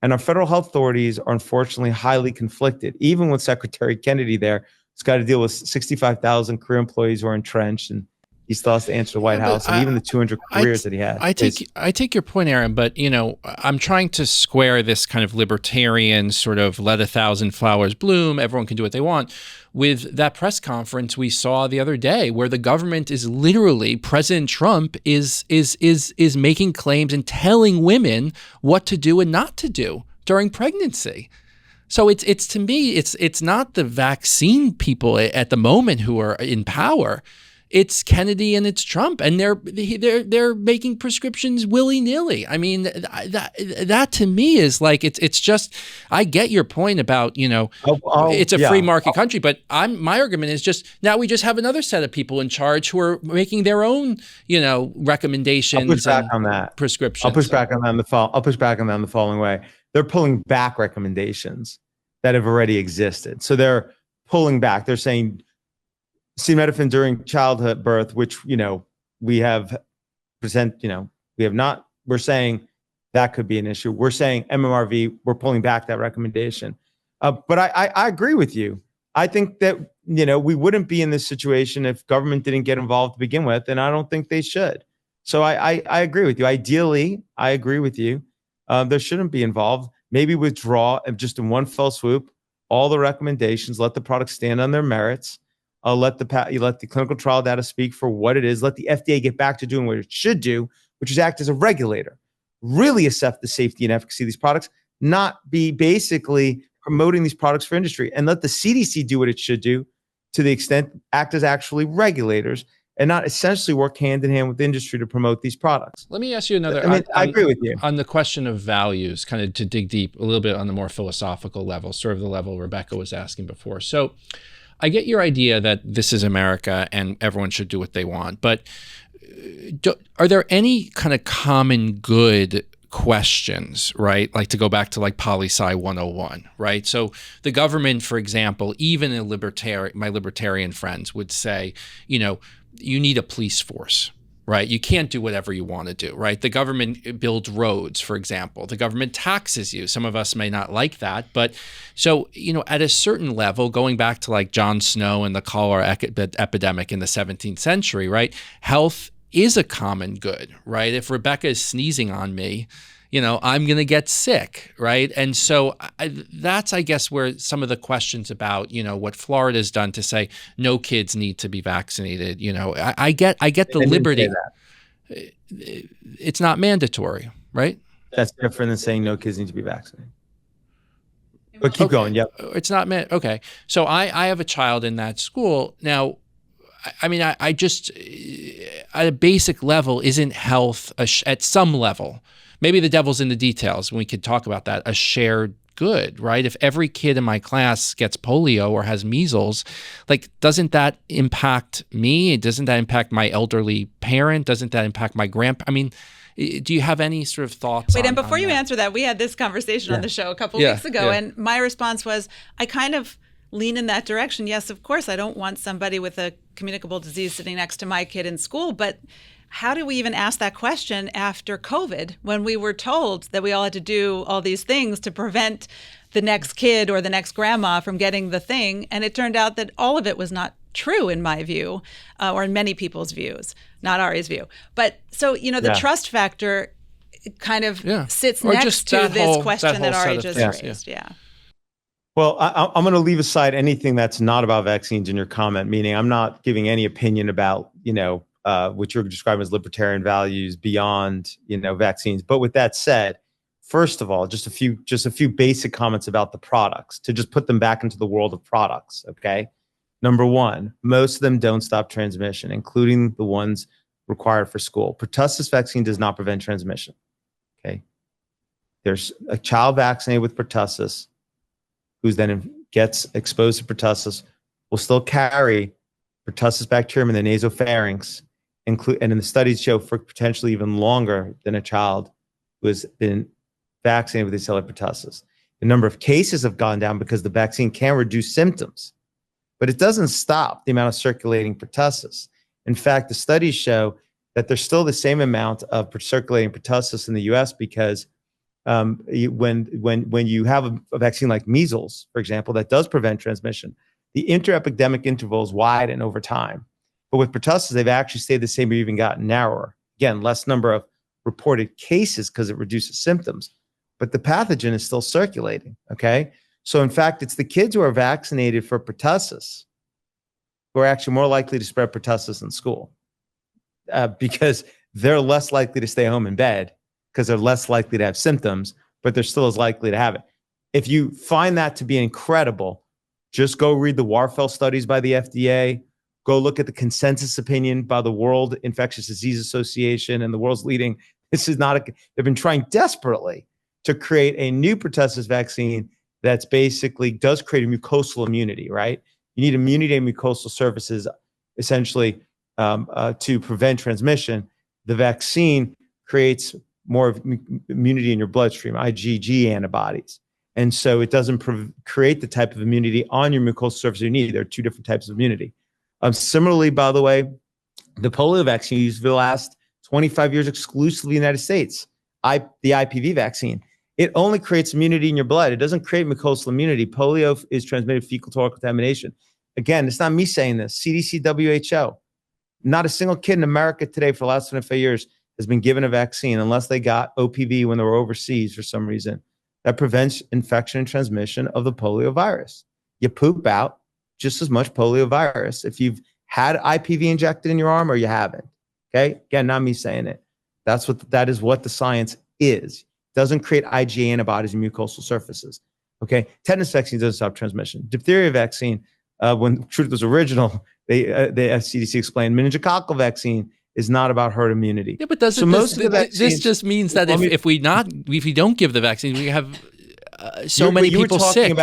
And our federal health authorities are unfortunately highly conflicted. Even with Secretary Kennedy there, he's got to deal with 65,000 career employees who are entrenched, and he still has to answer the White House, and even the 200 careers that he had. I take your point, Aaron, but I'm trying to square this kind of libertarian sort of let a thousand flowers bloom, everyone can do what they want, with that press conference we saw the other day, where the government is literally, President Trump is making claims and telling women what to do and not to do during pregnancy. So it's to me, it's not the vaccine people at the moment who are in power. It's Kennedy and it's Trump, and they're making prescriptions willy-nilly. I mean, that to me is like it's just. I get your point about it's a free market country, but my argument is just now we just have another set of people in charge who are making their own recommendations. I'll push back on that. Prescriptions. I'll push back on that in the following way. They're pulling back recommendations that have already existed. So they're pulling back. They're saying acetaminophen during childhood birth, which we have not. We're saying that could be an issue. We're saying MMRV. We're pulling back that recommendation. But I agree with you. I think that we wouldn't be in this situation if government didn't get involved to begin with, and I don't think they should. So I agree with you. Ideally, I agree with you. There shouldn't be involved. Maybe withdraw just in one fell swoop all the recommendations. Let the product stand on their merits. Let the clinical trial data speak for what it is. Let the FDA get back to doing what it should do, which is act as a regulator, really assess the safety and efficacy of these products, not be basically promoting these products for industry, and let the CDC do what it should do to the extent act as actually regulators and not essentially work hand in hand with industry to promote these products. Let me ask you another. I agree with you. On the question of values, kind of to dig deep a little bit on the more philosophical level, sort of the level Rebecca was asking before. So I get your idea that this is America and everyone should do what they want, but are there any kind of common good questions, right? Like to go back to like poli-sci 101, right? So the government, for example, even my libertarian friends would say, you need a police force, right? You can't do whatever you want to do, right? The government builds roads, for example. The government taxes you. Some of us may not like that, but so, at a certain level, going back to like Jon Snow and the cholera epidemic in the 17th century, right? Health is a common good, right? If Rebecca is sneezing on me, I'm going to get sick, right? And so that's, I guess, where some of the questions about, what Florida's done to say no kids need to be vaccinated. I get the liberty. It's not mandatory, right? That's different than saying no kids need to be vaccinated. But keep going. Yep. It's not okay. So I have a child in that school now. I mean, I just at a basic level, isn't health at some level? Maybe the devil's in the details, and we could talk about that, a shared good, right? If every kid in my class gets polio or has measles, like, doesn't that impact me? Doesn't that impact my elderly parent? Doesn't that impact my grandpa? I mean, do you have any sort of thoughts? Wait, and before you answer that, we had this conversation on the show a couple weeks ago, and my response was, I kind of lean in that direction. Yes, of course, I don't want somebody with a communicable disease sitting next to my kid in school, but how do we even ask that question after COVID, when we were told that we all had to do all these things to prevent the next kid or the next grandma from getting the thing? And it turned out that all of it was not true, in my view, or in many people's views, not Ari's view. But so, the trust factor kind of sits or next to this question that Ari just raised. Well, I'm going to leave aside anything that's not about vaccines in your comment, meaning I'm not giving any opinion about, what you're describing as libertarian values beyond, vaccines. But with that said, first of all, just a few basic comments about the products to just put them back into the world of products. Okay. Number one, most of them don't stop transmission, including the ones required for school. Pertussis vaccine does not prevent transmission. Okay. There's a child vaccinated with pertussis who then gets exposed to pertussis will still carry pertussis bacterium in the nasopharynx, and in the studies show for potentially even longer than a child who has been vaccinated with cellular pertussis. The number of cases have gone down because the vaccine can reduce symptoms, but it doesn't stop the amount of circulating pertussis. In fact, the studies show that there's still the same amount of circulating pertussis in the U.S. because when you have a vaccine like measles, for example, that does prevent transmission, the interepidemic intervals widen over time. But with pertussis, they've actually stayed the same or even gotten narrower. Again, less number of reported cases because it reduces symptoms, but the pathogen is still circulating, okay? So in fact, it's the kids who are vaccinated for pertussis who are actually more likely to spread pertussis in school because they're less likely to stay home in bed because they're less likely to have symptoms, but they're still as likely to have it. If you find that to be incredible, just go read the Warfel studies by the FDA. Go look at the consensus opinion by the World Infectious Disease Association and the world's leading. They've been trying desperately to create a new pertussis vaccine that's basically does create a mucosal immunity, right? You need immunity and mucosal surfaces essentially to prevent transmission. The vaccine creates more immunity in your bloodstream, IgG antibodies. And so it doesn't create the type of immunity on your mucosal surface you need. There are two different types of immunity. Similarly, by the way, the polio vaccine used for the last 25 years exclusively in the United States, the IPV vaccine, it only creates immunity in your blood. It doesn't create mucosal immunity. Polio is transmitted fecal-oral contamination. Again, it's not me saying this. CDC, WHO, not a single kid in America today for the last 25 years has been given a vaccine unless they got OPV when they were overseas for some reason that prevents infection and transmission of the polio virus. You poop out just as much polio virus if you've had IPV injected in your arm or you haven't. Okay. Again, not me saying it. That is what the science is. It doesn't create IgA antibodies in mucosal surfaces. Okay. Tetanus vaccine doesn't stop transmission. Diphtheria vaccine, when Truth was original, the CDC explained meningococcal vaccine is not about herd immunity. Yeah, but this just means that if we don't give the vaccine, we have many people sick.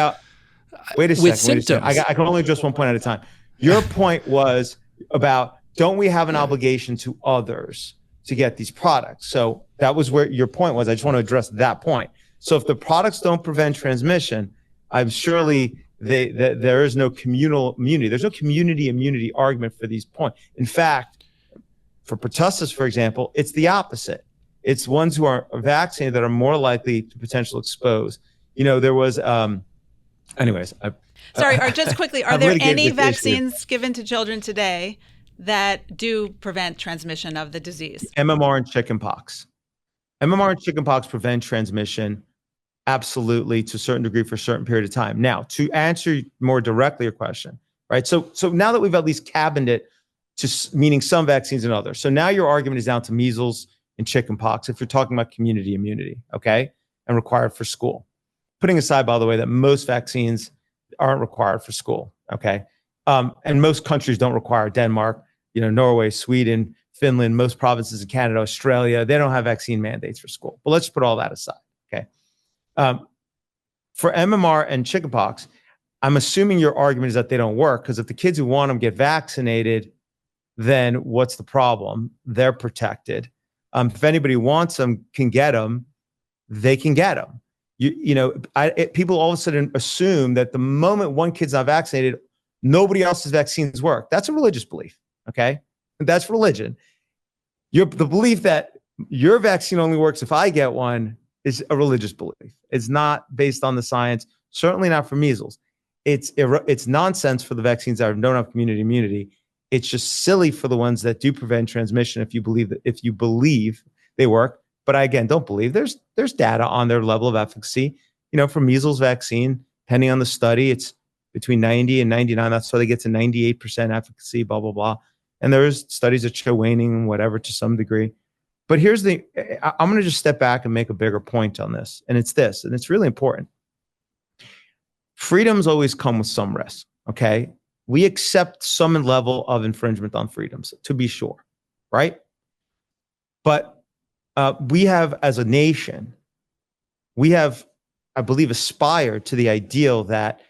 Wait a second. I can only address one point at a time. Your point was about, don't we have an obligation to others to get these products? So that was where your point was. I just want to address that point. So if the products don't prevent transmission, I'm surely there is no communal immunity. There's no community immunity argument for these points. In fact, For pertussis, for example, it's the opposite. It's ones who are vaccinated that are more likely to potentially expose. There was, anyways. Sorry, or just quickly, are there any vaccines given to children today that do prevent transmission of the disease? MMR and chickenpox. MMR and chickenpox prevent transmission, absolutely, to a certain degree for a certain period of time. Now, to answer more directly your question, right? So now that we've at least cabined it to meaning some vaccines and others. So now your argument is down to measles and chickenpox if you're talking about community immunity, okay, and required for school. Putting aside, by the way, that most vaccines aren't required for school, okay? And most countries don't require. Denmark, Norway, Sweden, Finland, most provinces in Canada, Australia, they don't have vaccine mandates for school. But let's put all that aside, okay? For MMR and chickenpox, I'm assuming your argument is that they don't work, because if the kids who want them get vaccinated, then what's the problem? They're protected. If anybody wants them, can get them, they can get them. People all of a sudden assume that the moment one kid's not vaccinated, nobody else's vaccines work. That's a religious belief, okay? That's religion. The belief that your vaccine only works if I get one is a religious belief. It's not based on the science, certainly not for measles. It's nonsense for the vaccines that don't have community immunity. It's just silly for the ones that do prevent transmission if you believe they work. But I, again, don't believe. There's data on their level of efficacy. For measles vaccine, depending on the study, it's between 90 and 99. That's why they get to 98% efficacy, blah, blah, blah. And there's studies that show waning, whatever, to some degree. But I'm going to just step back and make a bigger point on this. And it's this, and it's really important. Freedoms always come with some risk, okay? We accept some level of infringement on freedoms, to be sure, right? But we have, as a nation, I believe, aspired to the ideal that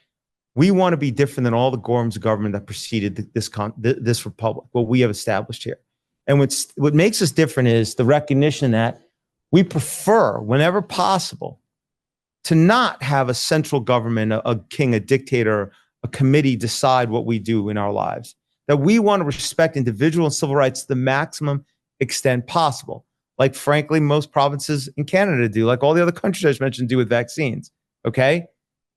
we want to be different than all the forms of government that preceded this republic, what we have established here. And what makes us different is the recognition that we prefer, whenever possible, to not have a central government, a king, a dictator, a committee decide what we do in our lives. That we want to respect individual and civil rights to the maximum extent possible. Like, frankly, most provinces in Canada do, like all the other countries I just mentioned do with vaccines, okay?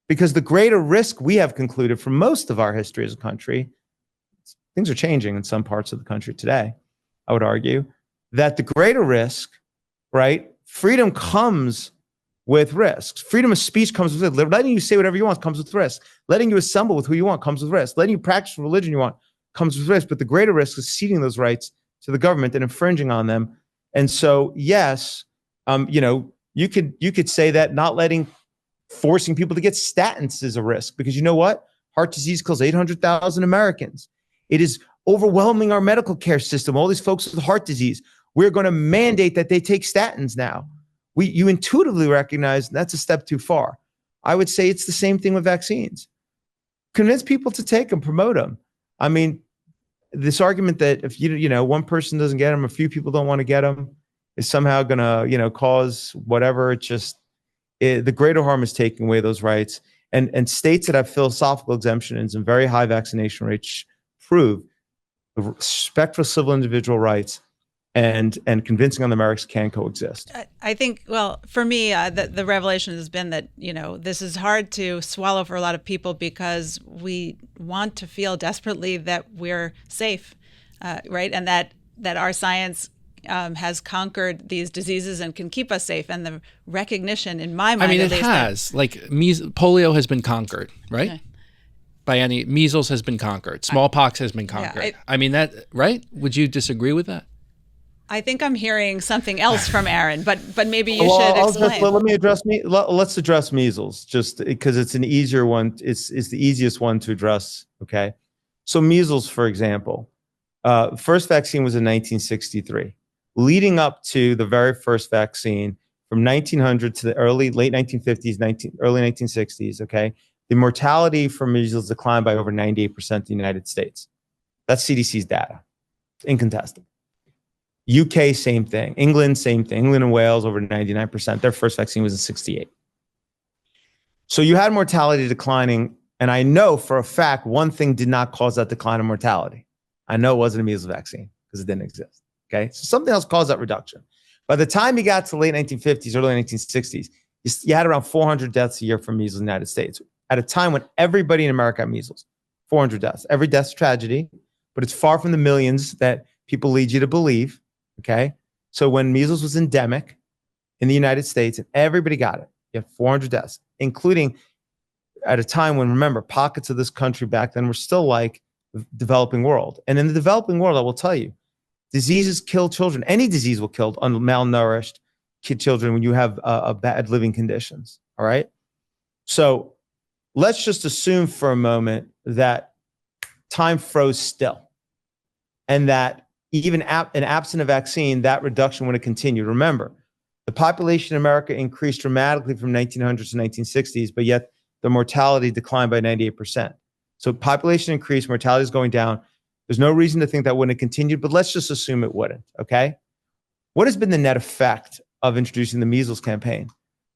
Because the greater risk we have concluded for most of our history as a country, things are changing in some parts of the country today, I would argue, that the greater risk, right? Freedom comes with risks. Freedom of speech comes with risk. Letting you say whatever you want comes with risk. Letting you assemble with who you want comes with risk. Letting you practice religion you want comes with risk. But the greater risk is ceding those rights to the government and infringing on them. And so, yes, you could say that not forcing people to get statins is a risk, because you know what? Heart disease kills 800,000 Americans. It is overwhelming our medical care system. All these folks with heart disease, we're going to mandate that they take statins now. You intuitively recognize that's a step too far. I would say it's the same thing with vaccines. Convince people to take them, promote them. I mean, this argument that if one person doesn't get them, a few people don't want to get them, is somehow going to cause whatever. The greater harm is taking away those rights. And states that have philosophical exemptions and very high vaccination rates prove the respect for civil individual rights and convincing on the merits can coexist. I think, well, for me, the revelation has been that, this is hard to swallow for a lot of people because we want to feel desperately that we're safe, right? And that our science has conquered these diseases and can keep us safe. And the recognition, in my mind, it has. Like polio has been conquered, right? Okay. Measles has been conquered. Smallpox has been conquered. Right? Would you disagree with that? I think I'm hearing something else from Aaron, but maybe you should explain. Let's address measles, just because it's an easier one. It's the easiest one to address. Okay, so measles, for example, first vaccine was in 1963. Leading up to the very first vaccine from 1900 to the late 1950s, early 1960s. Okay, the mortality from measles declined by over 98% in the United States. That's CDC's data, incontestable. UK, same thing. England, same thing. England and Wales, over 99%. Their first vaccine was in 68. So you had mortality declining. And I know for a fact, one thing did not cause that decline in mortality. I know it wasn't a measles vaccine because it didn't exist. Okay, so something else caused that reduction. By the time you got to late 1950s, early 1960s, you had around 400 deaths a year from measles in the United States at a time when everybody in America had measles. 400 deaths. Every death's a tragedy, but it's far from the millions that people lead you to believe. Okay, so when measles was endemic in the United States and everybody got it, you have 400 deaths, including at a time when, remember, pockets of this country back then were still like the developing world. And in the developing world, I will tell you, diseases kill children. Any disease will kill malnourished children when you have bad living conditions. All right. So let's just assume for a moment that time froze still and that even in absent a vaccine, that reduction would have continued. Remember, the population in America increased dramatically from 1900s to 1960s, but yet the mortality declined by 98%. So population increased, mortality is going down. There's no reason to think that wouldn't have continued, but let's just assume it wouldn't, okay? What has been the net effect of introducing the measles campaign?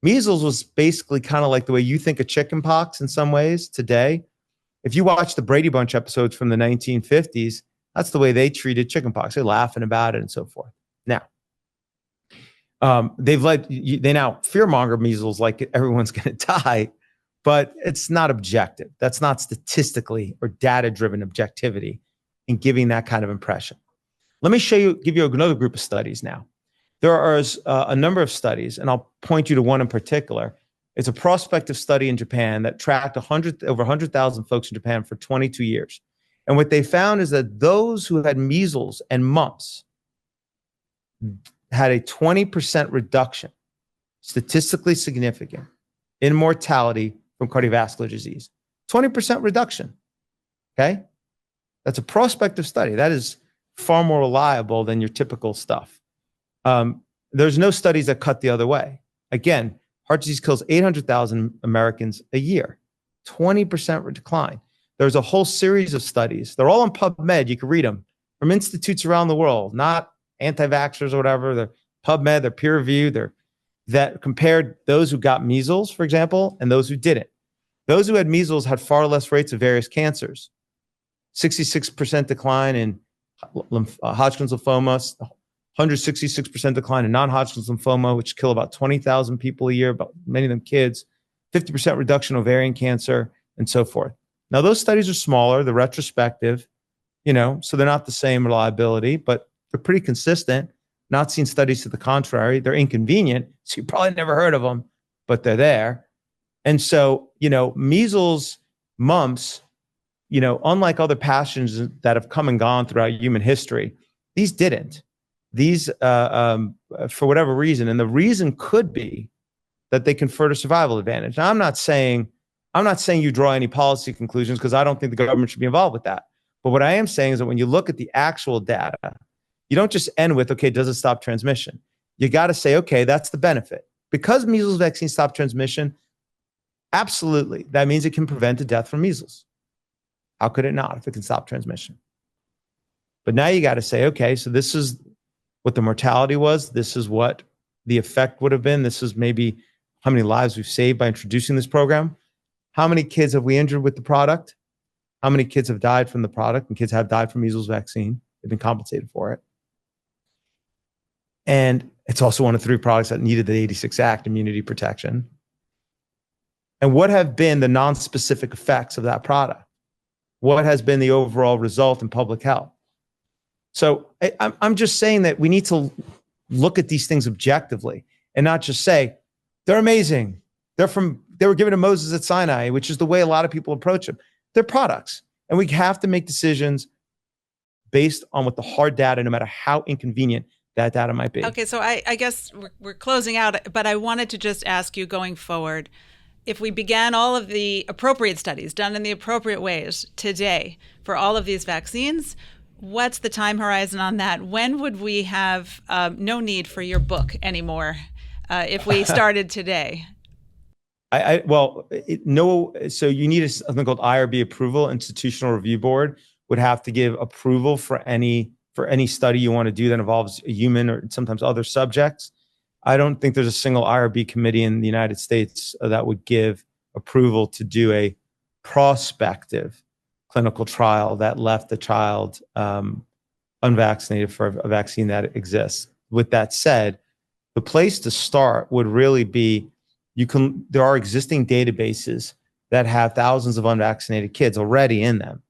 Measles was basically kind of like the way you think of chickenpox in some ways today. If you watch the Brady Bunch episodes from the 1950s, that's the way they treated chickenpox. They're laughing about it and so forth. Now, they now fearmonger measles like everyone's going to die, but it's not objective. That's not statistically or data-driven objectivity in giving that kind of impression. Let me give you another group of studies now. There are a number of studies, and I'll point you to one in particular. It's a prospective study in Japan that tracked over 100,000 folks in Japan for 22 years. And what they found is that those who had measles and mumps had a 20% reduction, statistically significant, in mortality from cardiovascular disease. 20% reduction, okay? That's a prospective study. That is far more reliable than your typical stuff. There's no studies that cut the other way. Again, heart disease kills 800,000 Americans a year, 20% decline. There's a whole series of studies. They're all on PubMed. You can read them from institutes around the world, not anti-vaxxers or whatever. They're PubMed, they're peer-reviewed. That compared those who got measles, for example, and those who didn't. Those who had measles had far less rates of various cancers. 66% decline in Hodgkin's lymphoma, 166% decline in non-Hodgkin's lymphoma, which kill about 20,000 people a year, but many of them kids, 50% reduction in ovarian cancer, and so forth. Now, those studies are smaller, they're retrospective, so they're not the same reliability, but they're pretty consistent. Not seen studies to the contrary. They're inconvenient, so you probably never heard of them, but they're there. And so, measles, mumps, unlike other pathogens that have come and gone throughout human history, these didn't. These, for whatever reason, and the reason could be that they conferred a survival advantage. Now, I'm not saying you draw any policy conclusions because I don't think the government should be involved with that. But what I am saying is that when you look at the actual data, you don't just end with, okay, does it stop transmission? You got to say, okay, that's the benefit. Because measles vaccine stop transmission, absolutely. That means it can prevent a death from measles. How could it not if it can stop transmission? But now you got to say, okay, so this is what the mortality was. This is what the effect would have been. This is maybe how many lives we've saved by introducing this program. How many kids have we injured with the product? How many kids have died from the product? And kids have died from measles vaccine. They've been compensated for it. And it's also one of 3 products that needed the 86 Act immunity protection. And what have been the non-specific effects of that product? What has been the overall result in public health? So I'm just saying that we need to look at these things objectively and not just say, they're amazing. They were given to Moses at Sinai, which is the way a lot of people approach them. They're products. And we have to make decisions based on what the hard data, no matter how inconvenient that data might be. Okay, so I guess we're closing out, but I wanted to just ask you going forward, if we began all of the appropriate studies done in the appropriate ways today for all of these vaccines, what's the time horizon on that? When would we have no need for your book anymore if we started today? So you need something called IRB approval. Institutional Review Board would have to give approval for any study you want to do that involves a human or sometimes other subjects. I don't think there's a single IRB committee in the United States that would give approval to do a prospective clinical trial that left the child unvaccinated for a vaccine that exists. With that said, the place to start would really be there are existing databases that have thousands of unvaccinated kids already in them.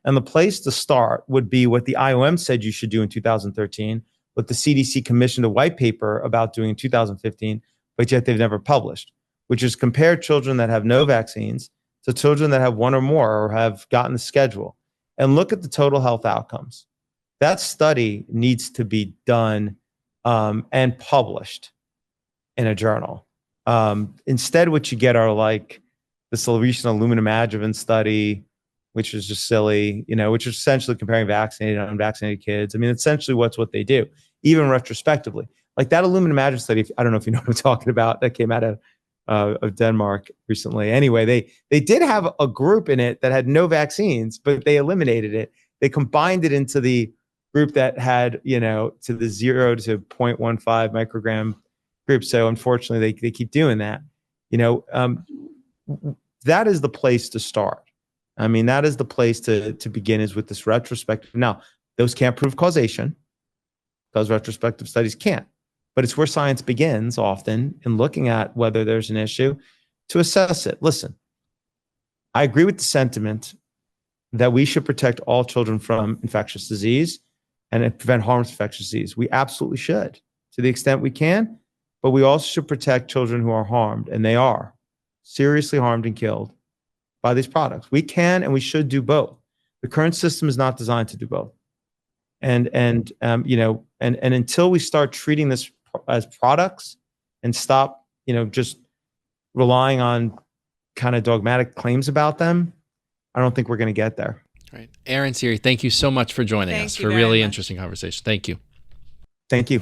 And the place to start would be what the IOM said you should do in 2013, what the CDC commissioned a white paper about doing in 2015, but yet they've never published, which is compare children that have no vaccines to children that have one or more or have gotten the schedule, and look at the total health outcomes. That study needs to be done and published in a journal. Instead, what you get are like this recent aluminum adjuvant study, which is just silly, which is essentially comparing vaccinated and unvaccinated kids. I mean, essentially what they do, even retrospectively. Like that aluminum adjuvant study, I don't know if you know what I'm talking about, that came out of Denmark recently. Anyway, they did have a group in it that had no vaccines, but they eliminated it. They combined it into the group that had, to the 0 to 0.15 microgram group. So unfortunately, they keep doing that. That is the place to start. I mean, that is the place to begin, is with this retrospective. Now, those can't prove causation because retrospective studies can't. But it's where science begins often in looking at whether there's an issue to assess it. Listen, I agree with the sentiment that we should protect all children from infectious disease and prevent harm to infectious disease. We absolutely should, to the extent we can, but we also should protect children who are harmed, and they are seriously harmed and killed by these products. We can and we should do both. The current system is not designed to do both. And until we start treating this as products and stop, just relying on kind of dogmatic claims about them, I don't think we're going to get there. Right. Aaron Siri, thank you so much for joining us for a really interesting conversation. Thank you. Thank you.